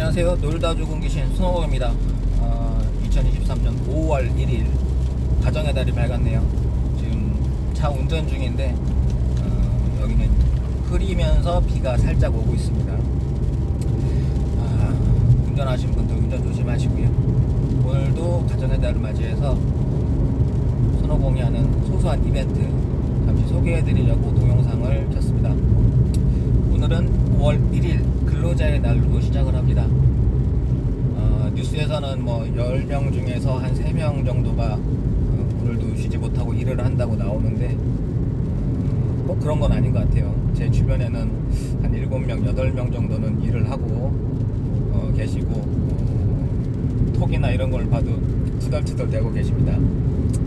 안녕하세요. 놀다 죽은 귀신 손호공입니다. 2023년 5월 1일 가정의 달이 밝았네요. 지금 차 운전 중인데 여기는 흐리면서 비가 살짝 오고 있습니다. 운전하신 분들 운전 조심하시고요. 오늘도 가정의 달을 맞이해서 손호공이 하는 소소한 이벤트 잠시 소개해드리려고 동영상을 켰습니다. 오늘은 5월 1일 근로자의 날로 시작을 합니다. 뉴스에서는 뭐 10명 중에서 한 3명 정도가 오늘도 쉬지 못하고 일을 한다고 나오는데 꼭 그런 건 아닌 것 같아요. 제 주변에는 한 7명, 8명 정도는 일을 하고 계시고 톡이나 이런 걸 봐도 투덜투덜 대고 계십니다.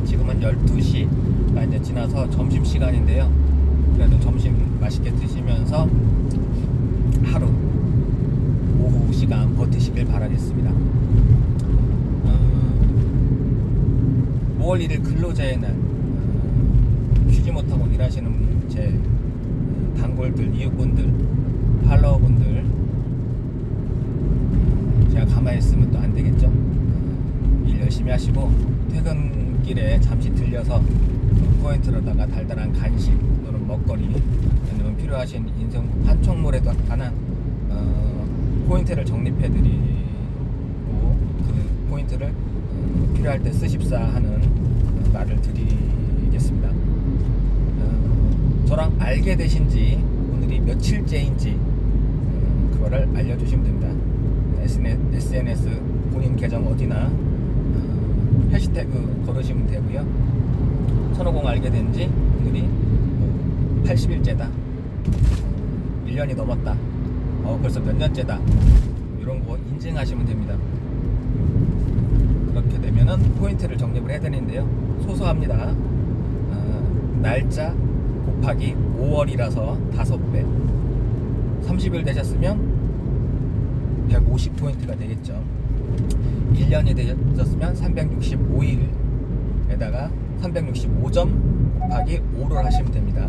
지금은 12시가 이제 지나서 점심시간인데요. 그래도 점심 맛있게 드시면서 하루 오후 시간 버티시길 바라겠습니다. 5월 1일 근로자의 날, 쉬지 못하고 일하시는 제 단골들, 이웃분들, 팔로워분들, 제가 가만히 있으면 또 안 되겠죠. 일 열심히 하시고 퇴근길에 잠시 들려서 포인트로다가 달달한 간식 또는 먹거리 아니면 필요하신 인생 판촉물에도 관한 포인트를 적립해드리고 그 포인트를 필요할 때 쓰십사 하는 말을 드리겠습니다. 저랑 알게 되신지 오늘이 며칠째인지 그거를 알려주시면 됩니다. SNS 본인 계정 어디나 해시태그 걸으시면 되고요. 손오공 알게 된지 오늘이 80일째다, 1년이 넘었다, 벌써 몇 년째다, 이런 거 인증하시면 됩니다. 그렇게 되면은 포인트를 적립을 해드리는데요. 소소합니다. 날짜 곱하기 5월이라서 5배, 30일 되셨으면 150포인트가 되겠죠. 1년이 되셨으면 365일에다가 365점 곱하기 5를 하시면 됩니다.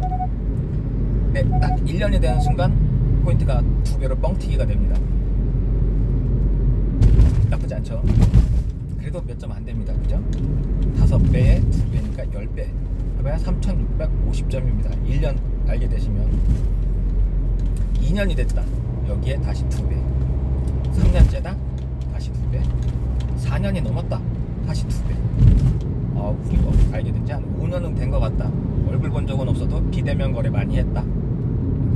네, 딱 1년이 되는 순간 포인트가 2배로 뻥튀기가 됩니다. 나쁘지 않죠? 그래도 몇 점 안 됩니다. 그죠? 5배에 2배니까 10배. 해봐야 3650점입니다. 1년 알게 되시면 2년이 됐다. 여기에 다시 2배. 3년째다. 다시 2배. 4년이 넘었다. 다시 2배. 우리 알게 된 지 한 5년은 된 것 같다. 얼굴 본 적은 없어도 비대면 거래 많이 했다.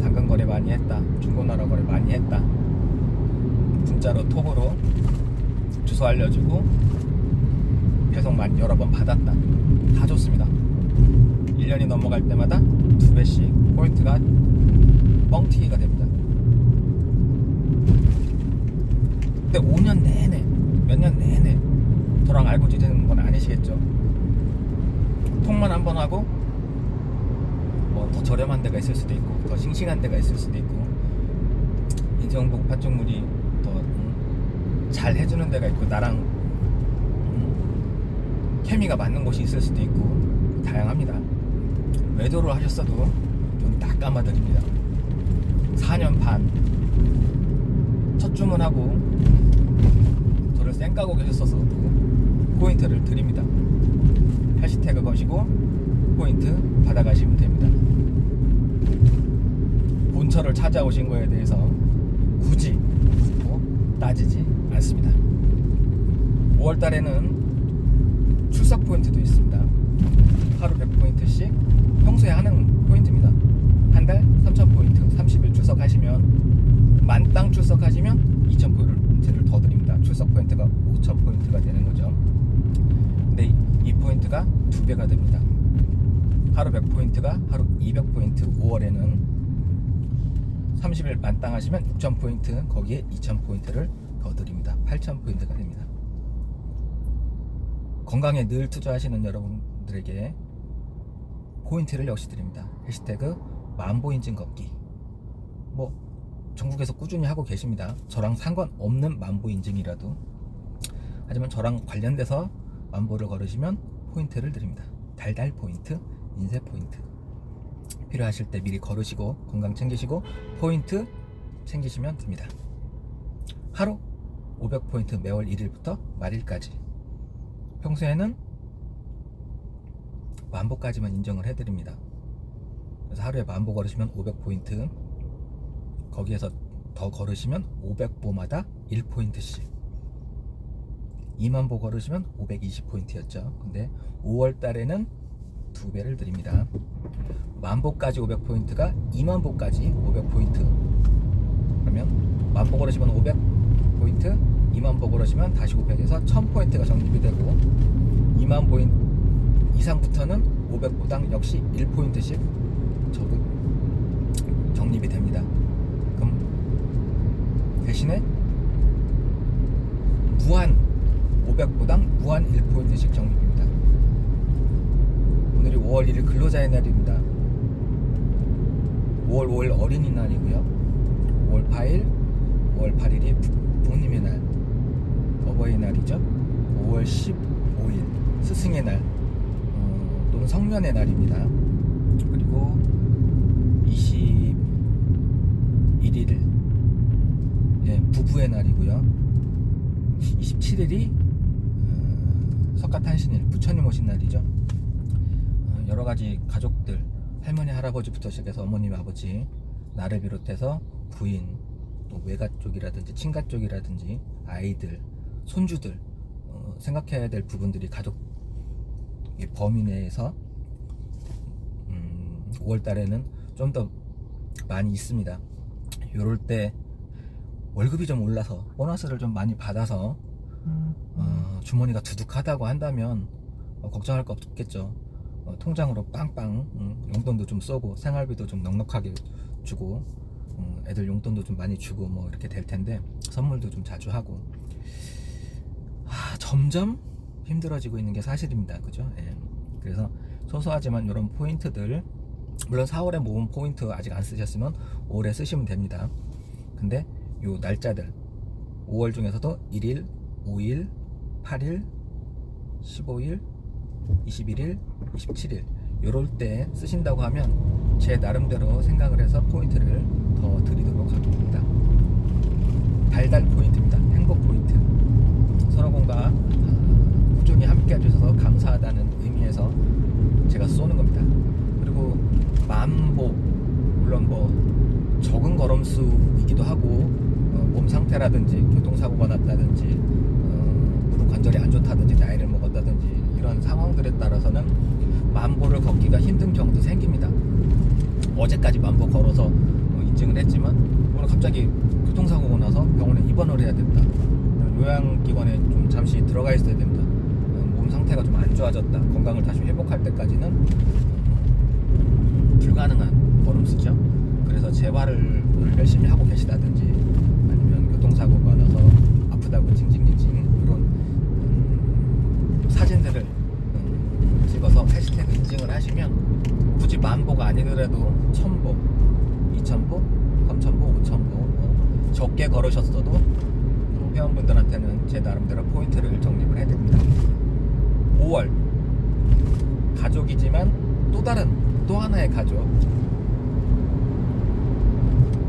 당근 거래 많이 했다. 중고나라 거래 많이 했다. 문자로 톡으로 주소 알려주고 배송만 여러 번 받았다. 다 좋습니다. 1년이 넘어갈 때마다 2배씩 포인트가 뻥튀기가 됩니다. 근데 5년 내내, 몇 년 내내 저랑 알고 지내는 건 아니시겠죠? 통만 한 번 하고 더 저렴한 데가 있을 수도 있고 더 싱싱한 데가 있을 수도 있고 인쇄홍보 판촉물이 더 잘 해주는 데가 있고 나랑 케미가 맞는 곳이 있을 수도 있고 다양합니다. 외도를 하셨어도 좀 딱 감아드립니다. 4년 반 첫 주문하고 저를 쌩까고 계셨어도 포인트를 드립니다. 해시태그 거시고 포인트 받아가시면 됩니다. 본처를 찾아오신 거에 대해서 굳이 따지지 않습니다. 5월 달에는 출석 포인트도 있습니다. 하루 100포인트씩 평소에 하는 포인트입니다. 한 달 3000포인트, 30일 출석하시면 만땅 출석하시면 2000포인트를 더 드립니다. 출석 포인트가 5000포인트가 되는 거죠. 근데 이 포인트가 2배가 됩니다. 하루 100포인트가 하루 200포인트, 5월에는 30일 만땅 하시면 6000포인트, 거기에 2000포인트를 더 드립니다. 8000포인트가 됩니다. 건강에 늘 투자하시는 여러분들에게 포인트를 역시 드립니다. 해시태그 만보인증 걷기. 전국에서 꾸준히 하고 계십니다. 저랑 상관없는 만보인증이라도. 하지만 저랑 관련돼서 만보를 걸으시면 포인트를 드립니다. 달달 포인트, 인쇄 포인트. 필요하실 때 미리 걸으시고 건강 챙기시고 포인트 챙기시면 됩니다. 하루 500포인트 매월 1일부터 말일까지. 평소에는 만보까지만 인정을 해드립니다. 그래서 하루에 만보 걸으시면 500포인트, 거기에서 더 걸으시면 500보마다 1포인트씩, 2만보 걸으시면 520포인트였죠. 근데 5월 달에는 2배를 드립니다. 만보까지 500포인트가 2만보까지 500포인트. 그러면 만보 걸으시면 500포인트, 2만보 걸으시면 다시 500에서 1000포인트가 적립이 되고, 2만 포인트 이상부터는 500보당 역시 1포인트씩 적립이 됩니다. 그럼 대신에 무한 500보당 무한 1포인트씩 적립입니다. 오늘이 5월 1일 근로자의 날입니다. 5월 5일 어린이날이고요. 5월 8일, 5월 8일이 부모님의 날, 어버이날이죠. 5월 15일 스승의 날, 또는 성년의 날입니다. 그리고 21일 부부의 날이고요. 27일이 석가탄신일, 부처님 오신 날이죠. 여러가지 가족들, 할머니 할아버지부터 시작해서 어머님 아버지, 나를 비롯해서 부인, 또 외가 쪽이라든지 친가 쪽이라든지 아이들, 손주들, 생각해야 될 부분들이 가족 범위 내에서 5월 달에는 좀 더 많이 있습니다. 요럴 때 월급이 좀 올라서 보너스를 좀 많이 받아서 주머니가 두둑하다고 한다면 걱정할 거 없겠죠. 통장으로 빵빵 용돈도 좀 쏘고 생활비도 좀 넉넉하게 주고 애들 용돈도 좀 많이 주고 뭐 이렇게 될 텐데, 선물도 좀 자주 하고, 점점 힘들어지고 있는 게 사실입니다. 그죠? 예. 그래서 소소하지만 이런 포인트들, 물론 4월에 모은 포인트 아직 안 쓰셨으면 5월에 쓰시면 됩니다. 근데 요 날짜들 5월 중에서도 1일, 5일, 8일, 15일, 21일, 27일 요럴 때 쓰신다고 하면 제 나름대로 생각을 해서 포인트를 더 드리도록 하겠습니다. 달달 포인트입니다. 행복 포인트. 선호공과 꾸준히 함께 해주셔서 감사하다는 의미에서 제가 쏘는 겁니다. 그리고 만보, 물론 뭐 적은 걸음수이기도 하고, 몸 상태라든지 교통사고가 났다든지, 무릎 관절이 안 좋다든지 나이를 먹었다든지 이런 상황들에 따라서는 만보를 걷기가 힘든 경우도 생깁니다. 어제까지 만보 걸어서 인증을 했지만 오늘 갑자기 교통사고가 나서 병원에 입원을 해야 된다, 요양기관에 좀 잠시 들어가 있어야 된다, 몸 상태가 좀 안 좋아졌다, 건강을 다시 회복할 때까지는 불가능한 걸음수죠. 그래서 재활을 열심히 하고 계시다든지, 아니면 교통사고가 나서 아프다고 징징징징 이런 사진들을 찍어서 해시태그 인증을 하시면 굳이 만보가 아니더라도 1000보, 2000보, 3000보, 5000보 적게 걸으셨어도 회원분들한테는 제 나름대로 포인트를 적립을 해드립니다. 5월 가족이지만 또 하나의 가족,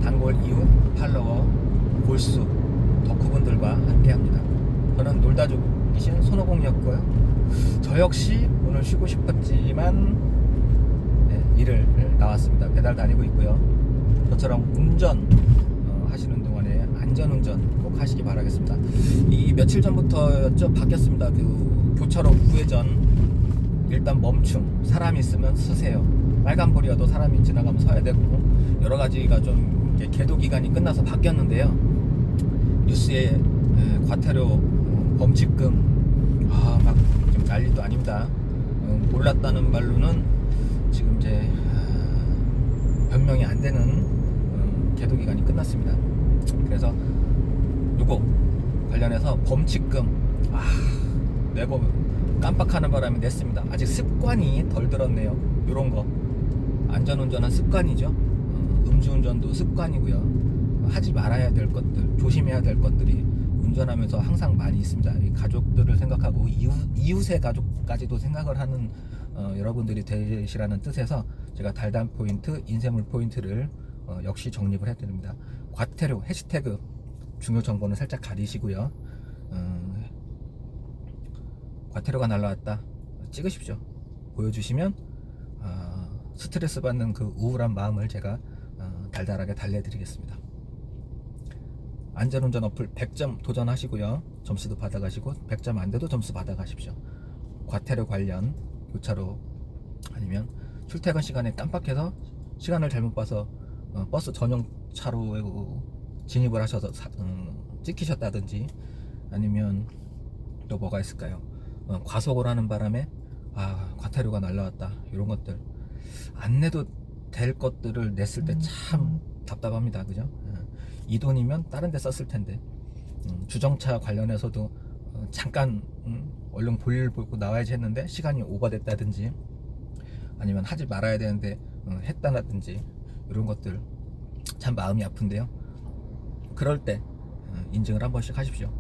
단골 이웃 팔로워 골수 덕후분들과 함께합니다. 저는 놀다족이신 손오공이었고요. 저 역시 오늘 쉬고 싶었지만 일을 나왔습니다. 배달 다니고 있고요. 저처럼 운전 하시는 동안에 안전운전 꼭 하시기 바라겠습니다. 이 며칠 전부터였죠. 바뀌었습니다. 그 교차로 우회전 일단 멈춤, 사람 있으면 서세요. 빨간불이어도 사람이 지나가면 서야 되고, 여러 가지가 좀 계도 기간이 끝나서 바뀌었는데요. 뉴스에 과태료, 범칙금 막 지금 난리도 아닙니다. 몰랐다는 말로는 지금 이제 변명이 안 되는 계도 기간이 끝났습니다. 그래서 요거 관련해서 범칙금 내고 깜빡하는 바람에 냈습니다. 아직 습관이 덜 들었네요. 요런 거 안전운전은 습관이죠. 음주운전도 습관이고요. 하지 말아야 될 것들, 조심해야 될 것들이 운전하면서 항상 많이 있습니다. 이 가족들을 생각하고 이웃의 가족까지도 생각을 하는 여러분들이 되시라는 뜻에서 제가 달달 포인트, 인쇄물 포인트를 역시 적립을 해드립니다. 과태료 해시태그 중요 정보는 살짝 가리시고요. 과태료가 날라왔다 찍으십시오. 보여주시면 스트레스 받는 그 우울한 마음을 제가 달달하게 달래드리겠습니다. 안전운전 어플 100점 도전하시고요. 점수도 받아가시고 100점 안 돼도 점수 받아가십시오. 과태료 관련 교차로 아니면 출퇴근 시간에 깜빡해서 시간을 잘못 봐서 버스 전용 차로에 진입을 하셔서 찍히셨다든지 아니면 또 뭐가 있을까요? 과속을 하는 바람에 과태료가 날라왔다 이런 것들 안 내도 될 것들을 냈을 때 참 답답합니다. 그죠? 이 돈이면 다른 데 썼을 텐데 주정차 관련해서도 잠깐 얼른 볼일 보고 나와야지 했는데 시간이 오버됐다든지 아니면 하지 말아야 되는데 했다든지 이런 것들 참 마음이 아픈데요. 그럴 때 인증을 한 번씩 하십시오.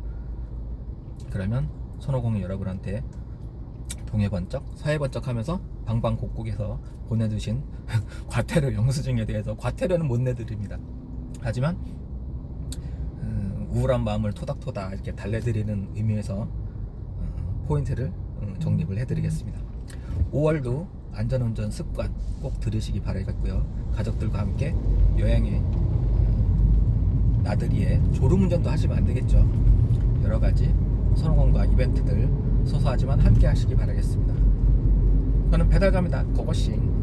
그러면 손오공이 여러분한테 동해번쩍 서해번쩍 하면서 방방곡곡에서 보내두신 과태료 영수증에 대해서 과태료는 못 내드립니다. 하지만 우울한 마음을 토닥토닥 이렇게 달래드리는 의미에서 포인트를 적립을 해드리겠습니다. 5월도 안전운전 습관 꼭 들으시기 바라겠고요. 가족들과 함께 여행에 나들이에 졸음운전도 하시면 안 되겠죠. 여러가지 선호공과 이벤트들 소소하지만 함께 하시기 바라겠습니다. 저는 배달갑니다. 고고싱.